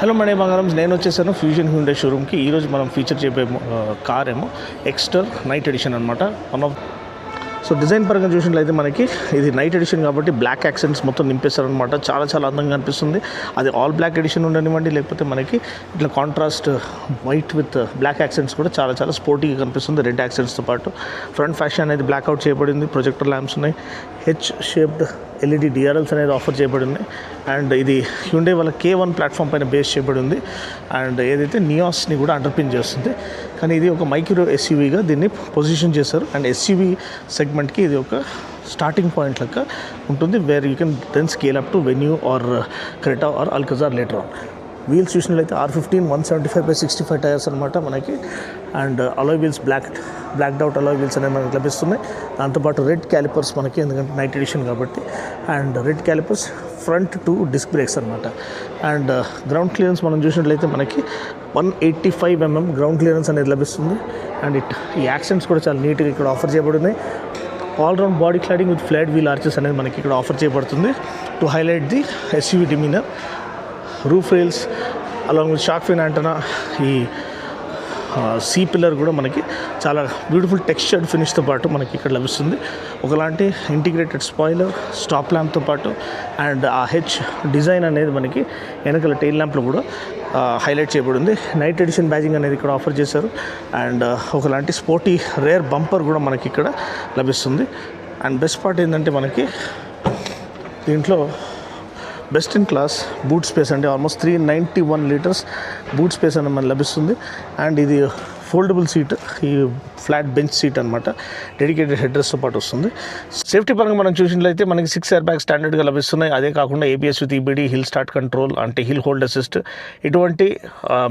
Hello money బంగారం, నేను వచ్చేసాను ఫ్యూజన్ హ్యుండై షోరూమ్కి. ఈరోజు మనం ఫీచర్ చెప్పే కార్ ఏమో ఎక్స్టర్ నైట్ ఎడిషన్ అనమాట. సో డిజైన్ పరంగా చూసినట్లయితే మనకి ఇది నైట్ ఎడిషన్ కాబట్టి బ్లాక్ యాక్సెంట్స్ మొత్తం నింపేస్తారనమాట. చాలా అందంగా అనిపిస్తుంది. అది ఆల్ బ్లాక్ ఎడిషన్ ఉండనివ్వండి, లేకపోతే మనకి ఇట్లా contrast white with black accents కూడా చాలా స్పోర్టీగా కనిపిస్తుంది రెడ్ యాక్సెంట్స్తో పాటు. ఫ్రంట్ ఫ్యాషన్ అనేది బ్లాక్అవుట్ చేయబడింది. ప్రొజెక్టర్ ల్యాంప్స్ ఉన్నాయి. హెచ్ షేప్డ్ ఎల్ఈడి డిఆర్ఎల్స్ అనేది ఆఫర్ చేయబడి ఉన్నాయి. అండ్ ఇది హ్యుండై వాళ్ళ K1 ప్లాట్ఫామ్ పైన బేస్ చేయబడి ఉంది. అండ్ ఏదైతే నియాస్ని కూడా అండర్పిన్ చేస్తుంది. కానీ ఇది ఒక మైక్రో ఎస్యూవీగా దీన్ని పొజిషన్ చేశారు. అండ్ ఎస్యూవీ సెగ్మెంట్కి ఇది ఒక స్టార్టింగ్ పాయింట్ లెక్క ఉంటుంది, where you can then scale up to Venue or Creta or Alcazar later on. Wheels చూసినట్లయితే R15 175/65 టైర్స్ అనమాట మనకి. And alloy wheels blacked out alloy wheels అనేవి మనకి లభిస్తున్నాయి. దాంతోపాటు రెడ్ క్యాలిపర్స్ మనకి, ఎందుకంటే నైట్ ఎడిషన్ కాబట్టి. And red callipers front 2 disc brakes అనమాట. అండ్ గ్రౌండ్ క్లియరెన్స్ మనం చూసినట్లయితే మనకి 185 mm గ్రౌండ్ క్లియరెన్స్ అనేది లభిస్తుంది. అండ్ ఈ యాక్సెంట్స్ కూడా చాలా నీట్గా ఇక్కడ ఆఫర్ చేయబడి ఉన్నాయి. All round body cladding with flat wheel arches అనేది మనకి ఇక్కడ ఆఫర్ చేయబడుతుంది to highlight the SUV demeanour. Roof rails along with shark fin antenna, ఈ సీ పిల్లర్ కూడా మనకి చాలా బ్యూటిఫుల్ టెక్స్చర్డ్ ఫినిష్తో పాటు మనకి ఇక్కడ లభిస్తుంది. ఒకలాంటి ఇంటిగ్రేటెడ్ స్పాయిలర్, స్టాప్ ల్యాంప్తో పాటు అండ్ ఆ హెచ్ డిజైన్ అనేది మనకి వెనకాల టెయిల్ ల్యాంప్లో కూడా హైలైట్ చేయబడింది. నైట్ ఎడిషన్ బ్యాజింగ్ అనేది ఇక్కడ ఆఫర్ చేశారు. అండ్ ఒకలాంటి స్పోర్టీ రేర్ బంపర్ కూడా మనకి ఇక్కడ లభిస్తుంది. అండ్ బెస్ట్ పార్ట్ ఏంటంటే మనకి దీంట్లో best in class boot space అంటే ఆల్మోస్ట్ 391 లీటర్స్ బూట్ స్పేస్ అనేది మనకు లభిస్తుంది. అండ్ ఇది ఫోల్డబుల్ సీట్, ఈ ఫ్లాట్ బెంచ్ సీట్ అనమాట. డెడికేటెడ్ హెడ్ రెస్ట్తో పాటు వస్తుంది. సేఫ్టీ పరంగా మనం చూసినట్లయితే మనకి 6 ఎయిర్ బ్యాగ్స్ స్టాండర్డ్గా లభిస్తున్నాయి. అదే కాకుండా ABS with EBD, hill start control అంటే హిల్ హోల్డ్ అసిస్ట్, ఇటువంటి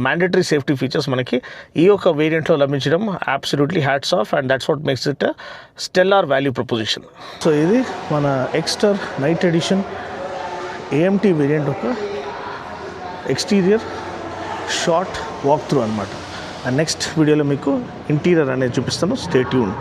మ్యాండేటరీ సేఫ్టీ ఫీచర్స్ మనకి ఈ యొక్క వేరియంట్లో లభించడం absolutely hats off. And that's what makes it stellar value proposition. So ఇది మన Exter night edition AMT variant ఒక ఎక్స్టీరియర్ షార్ట్ వాక్ త్రూ అనమాట. అండ్ నెక్స్ట్ వీడియోలో మీకు ఇంటీరియర్ అనేది చూపిస్తాను. Stay tune.